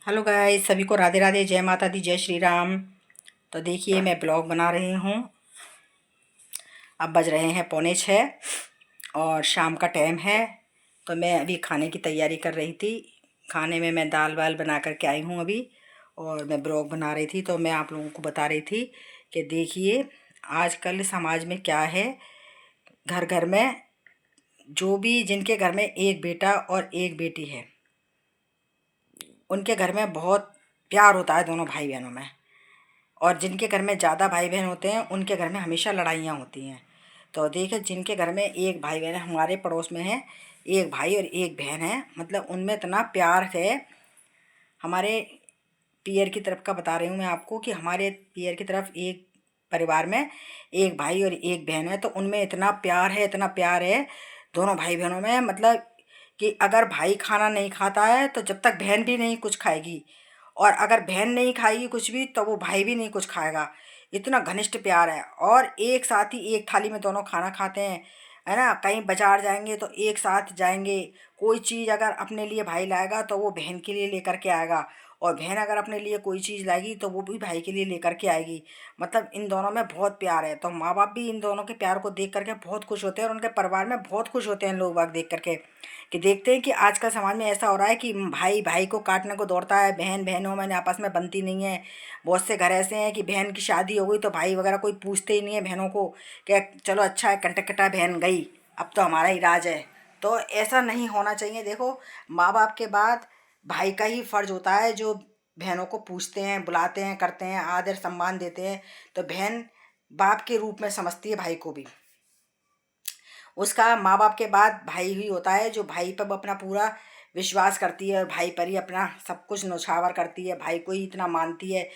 Hello guys, सभी को राधे राधे, जय माता दी, जय श्री राम। तो देखिए, मैं ब्लॉग बना रही हूँ। अब बज रहे हैं 5:45 और शाम का टाइम है। तो मैं अभी खाने की तैयारी कर रही थी। खाने में मैं दाल वाल बना कर के आई हूँ अभी, और मैं ब्लॉग बना रही थी। तो मैं आप लोगों को बता रही थी कि देखिए, आजकल समाज में क्या है। घर घर में जो भी जिनके घर में एक बेटा और एक बेटी है, उनके घर में बहुत प्यार होता है दोनों भाई बहनों में। और जिनके घर में ज़्यादा भाई बहन होते हैं, उनके घर में हमेशा लड़ाइयाँ होती हैं। तो देखिए, जिनके घर में एक भाई बहन है, हमारे पड़ोस में है एक भाई और एक बहन है, मतलब उनमें इतना प्यार है। हमारे पियर की तरफ का बता रही हूँ मैं आपको, कि हमारे पियर की तरफ एक परिवार में एक भाई और एक बहन है। तो उनमें इतना प्यार है, इतना प्यार है दोनों भाई बहनों में, मतलब कि अगर भाई खाना नहीं खाता है तो जब तक बहन भी नहीं कुछ खाएगी, और अगर बहन नहीं खाएगी कुछ भी तो वो भाई भी नहीं कुछ खाएगा। इतना घनिष्ठ प्यार है। और एक साथ ही एक थाली में दोनों खाना खाते हैं, है ना। कहीं बाजार जाएंगे तो एक साथ जाएंगे। कोई चीज़ अगर अपने लिए भाई लाएगा तो वो बहन के लिए लेकर के आएगा, और बहन अगर अपने लिए कोई चीज़ लाएगी तो वो भी भाई के लिए लेकर के आएगी। मतलब इन दोनों में बहुत प्यार है। तो माँ बाप भी इन दोनों के प्यार को देख करके बहुत खुश होते हैं, और उनके परिवार में बहुत खुश होते हैं लोग बाग देख करके, कि देखते हैं कि आजकल समाज में ऐसा हो रहा है कि भाई भाई को काटने को दौड़ता है, बहन बहनों में आपस में बनती नहीं है। बहुत से घर ऐसे हैं कि बहन की शादी हो गई तो भाई वगैरह कोई पूछते ही नहीं है बहनों को, कि चलो अच्छा है, कंटकटा बहन गई, अब तो हमारा ही राज है। तो ऐसा नहीं होना चाहिए। देखो, माँ बाप के बाद भाई का ही फर्ज होता है, जो बहनों को पूछते हैं, बुलाते हैं, करते हैं, आदर सम्मान देते हैं। तो बहन बाप के रूप में समझती है भाई को भी। उसका माँ बाप के बाद भाई ही होता है, जो भाई पर अपना पूरा विश्वास करती है और भाई पर ही अपना सब कुछ न्यौछावर करती है, भाई को ही इतना मानती है।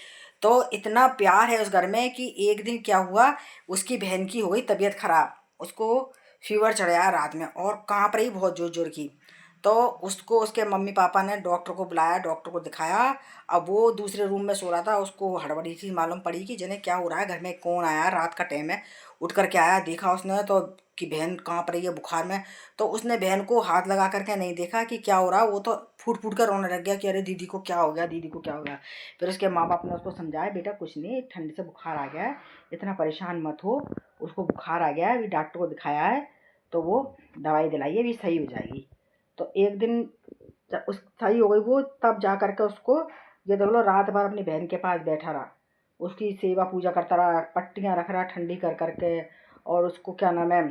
तो इतना प्यार है उस घर में कि एक दिन क्या हुआ, उसकी बहन की हो गई तबीयत खराब। उसको फीवर चढ़ आया रात में, और कांप रही बहुत जोर जोर की। तो उसको उसके मम्मी पापा ने डॉक्टर को बुलाया, डॉक्टर को दिखाया। अब वो दूसरे रूम में सो रहा था, उसको हड़बड़ी सी मालूम पड़ी कि जने क्या हो रहा है, घर में कौन आया, रात का टाइम है। उठ कर के आया, देखा उसने तो कि बहन कांप रही है बुखार में। तो उसने बहन को हाथ लगा करके नहीं देखा कि क्या हो रहा, वो तो फूट फूट कर रोने लग गया कि अरे दीदी को क्या हो गया, दीदी को क्या हो गया। फिर उसके माँ बाप ने उसको समझाया, बेटा कुछ नहीं, ठंड से बुखार आ गया है, इतना परेशान मत हो, उसको बुखार आ गया है, अभी डॉक्टर को दिखाया है, तो वो दवाई दिलाई है, अभी सही हो जाएगी। तो एक दिन जब उस सही हो गई वो, तब जा करके उसको, ये देख लो, रात भर अपनी बहन के पास बैठा रहा, उसकी सेवा पूजा करता रहा, पट्टियाँ रख रहा ठंडी कर करके, और उसको क्या नाम है,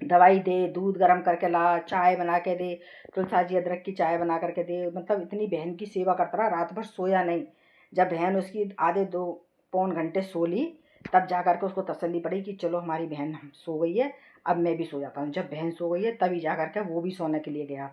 दवाई दे, दूध गर्म करके ला, चाय बना के दे, तुलसा जी अदरक की चाय बना करके दे। मतलब इतनी बहन की सेवा करता रहा, रात भर सोया नहीं। जब बहन उसकी आधे दो पौन घंटे सो ली, तब जा करके उसको तसल्ली पड़ी कि चलो हमारी बहन सो गई है, अब मैं भी सो जाता हूँ। जब बहन सो गई है तभी जा करके वो भी सोने के लिए गया।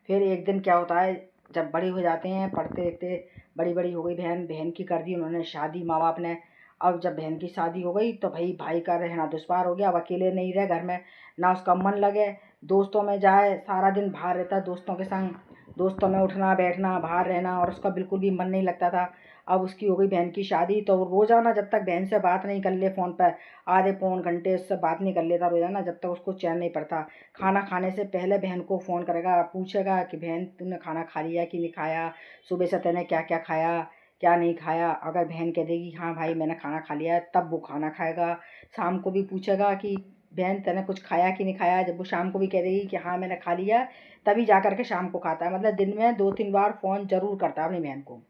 फिर एक दिन क्या होता है, जब बड़े हो जाते हैं, पढ़ते लिखते, बड़ी बड़ी हो गई बहन, बहन की कर दी उन्होंने शादी माँ बाप ने। अब जब बहन की शादी हो गई तो भाई भाई का रहना दुश्वार हो गया, अब अकेले नहीं रहे घर में, ना उसका मन लगे दोस्तों में जाए, सारा दिन बाहर रहता है दोस्तों के संग, दोस्तों में उठना बैठना, बाहर रहना, और उसका बिल्कुल भी मन नहीं लगता था। अब उसकी हो गई बहन की शादी, तो रोज़ाना जब तक बहन से बात नहीं कर ले फ़ोन पर, आधे पौन घंटे उससे बात नहीं कर लेता रोज़ाना, जब तक उसको चैन नहीं पड़ता। खाना खाने से पहले बहन को फ़ोन करेगा, पूछेगा कि बहन तूने खाना खा लिया कि नहीं खाया, सुबह से तूने क्या क्या खाया, क्या नहीं खाया। अगर बहन कह देगी हाँ भाई मैंने खाना खा लिया है, तब वो खाना खाएगा। शाम को भी पूछेगा कि बहन तूने कुछ खाया कि नहीं खाया। जब वो शाम को भी कह देगी कि हाँ मैंने खा लिया, तभी जा कर के शाम को खाता है। मतलब दिन में 2-3 बार फ़ोन ज़रूर करता है अपनी बहन को,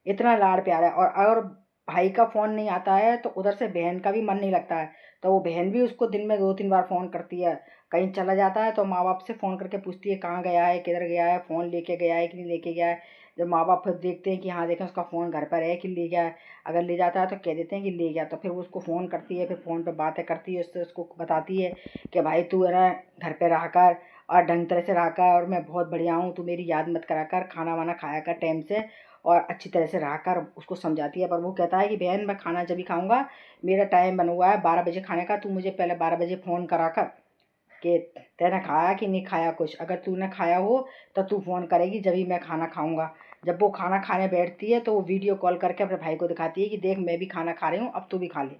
इतना लाड़ प्यार है। और अगर भाई का फ़ोन नहीं आता है तो उधर से बहन का भी मन नहीं लगता है, तो वो बहन भी उसको दिन में 2-3 बार फ़ोन करती है। कहीं चला जाता है तो माँ बाप से फ़ोन करके पूछती है कहाँ गया है, किधर गया है, फ़ोन लेके गया है कि नहीं लेके गया है। जब माँ बाप फिर देखते हैं कि हाँ देखें उसका फ़ोन घर पर है कि ले गया है, अगर ले जाता है तो कह देते हैं कि ले गया, तो फिर वो उसको फ़ोन करती है, फिर फ़ोन पर बातें करती है उससे, उसको बताती है कि भाई तू है ना घर पर रहा कर, और ढंग तरह से रहा कर, और मैं बहुत बढ़िया हूँ, तू मेरी याद मत करा कर, खाना वाना खाया कर टाइम से, और अच्छी तरह से रहा कर, उसको समझाती है। पर वो कहता है कि बहन मैं खाना जब भी खाऊंगा, मेरा टाइम बना हुआ है 12 बजे खाने का, तू मुझे पहले 12 बजे फ़ोन करा कर कि तैने खाया कि नहीं खाया कुछ। अगर तूने खाया हो तो तू फ़ोन करेगी जब भी मैं खाना खाऊंगा। जब वो खाना खाने बैठती है तो वो वीडियो कॉल करके अपने भाई को दिखाती है कि देख मैं भी खाना खा रही हूँ, अब तू भी खा ले।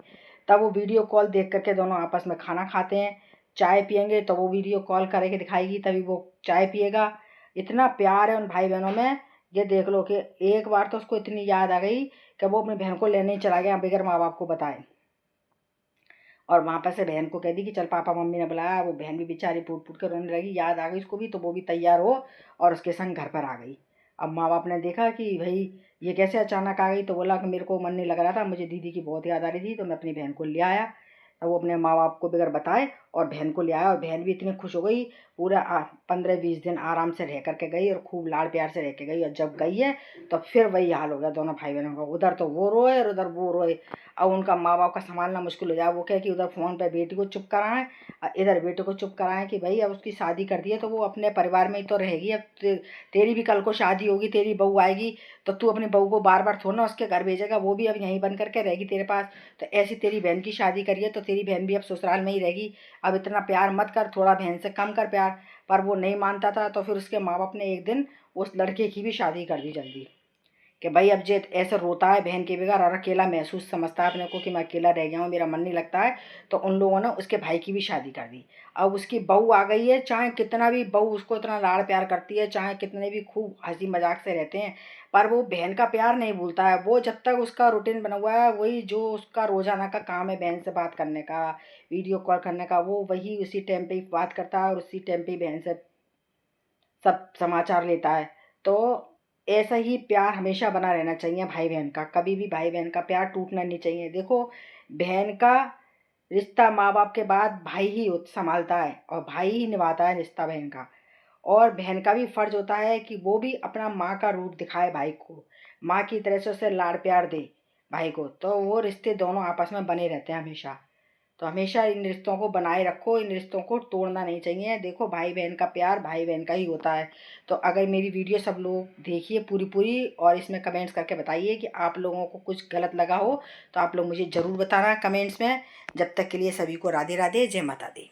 तब वो वीडियो कॉल देख करके दोनों आपस में खाना खाते हैं। चाय पियेंगे तो वो वीडियो कॉल करके दिखाएगी, तभी वो चाय पिएगा। इतना प्यार है उन भाई बहनों में, ये देख लो कि एक बार तो उसको इतनी याद आ गई कि वो अपनी बहन को लेने ही चला गया बगैर माँ बाप को बताए, और वहाँ पर से बहन को कह दी कि चल पापा मम्मी ने बुलाया। वो बहन भी बेचारी फूट फूट कर रोने लगी, याद आ गई उसको भी, तो वो भी तैयार हो और उसके संग घर पर आ गई। अब माँ बाप ने देखा कि भाई ये कैसे अचानक आ गई, तो बोला कि मेरे को मन नहीं लग रहा था, मुझे दीदी की बहुत याद आ रही थी, तो मैं अपनी बहन को ले आया। तो वो अपने माँ बाप को बगैर बताए और बहन को ले आया, और बहन भी इतनी खुश हो गई। पूरा 15-20 दिन आराम से रह करके गई और खूब लाड़ प्यार से रह के गई। और जब गई है तो फिर वही हाल हो गया दोनों भाई बहनों का, उधर तो वो रोए और उधर वो रोए। अब उनका माँ बाप का संभालना मुश्किल हो जाए। वो कहे कि उधर फ़ोन पे बेटी को चुप कराएं और इधर बेटे को चुप कराएं कि भाई अब उसकी शादी कर दी है तो वो अपने परिवार में ही तो रहेगी। अब तेरी भी कल को शादी होगी, तेरी बहू आएगी, तो तू अपनी बहू को बार बार थोड़ा ना उसके घर भेजेगा, वो भी अब यहीं बन करके रहेगी तेरे पास। तो ऐसी तेरी बहन की शादी करिए तो तेरी बहन भी अब ससुराल में ही रहेगी। अब इतना प्यार मत कर, थोड़ा बहन से कम कर प्यार। पर वो नहीं मानता था, तो फिर उसके माँ बाप ने एक दिन उस लड़के की भी शादी कर दी जल्दी, कि भाई अब जे ऐसे रोता है बहन के बगैर और अकेला महसूस समझता है अपने को कि मैं अकेला रह गया हूँ, मेरा मन नहीं लगता है, तो उन लोगों ने उसके भाई की भी शादी कर दी। अब उसकी बहू आ गई है, चाहे कितना भी बहू उसको इतना लाड़ प्यार करती है, चाहे कितने भी खूब हंसी मजाक से रहते हैं, पर वो बहन का प्यार नहीं भूलता है। वो जब तक उसका रूटीन बना हुआ है, वही जो उसका रोजाना का काम है बहन से बात करने का, वीडियो कॉल करने का, वो वही उसी टाइम पे ही बात करता है और उसी टाइम पे ही बहन से सब समाचार लेता है। तो ऐसा ही प्यार हमेशा बना रहना चाहिए भाई बहन का, कभी भी भाई बहन का प्यार टूटना नहीं चाहिए। देखो, बहन का रिश्ता माँ बाप के बाद भाई ही संभालता है और भाई ही निभाता है रिश्ता बहन का। और बहन का भी फर्ज होता है कि वो भी अपना माँ का रूप दिखाए भाई को, माँ की तरह से उसे लाड़ प्यार दे भाई को, तो वो रिश्ते दोनों आपस में बने रहते हैं हमेशा। तो हमेशा इन रिश्तों को बनाए रखो, इन रिश्तों को तोड़ना नहीं चाहिए। देखो, भाई बहन का प्यार भाई बहन का ही होता है। तो अगर मेरी वीडियो सब लोग देखिए पूरी पूरी, और इसमें कमेंट्स करके बताइए कि आप लोगों को कुछ गलत लगा हो तो आप लोग मुझे ज़रूर बताना कमेंट्स में। जब तक के लिए सभी को राधे राधे, जय माता दी।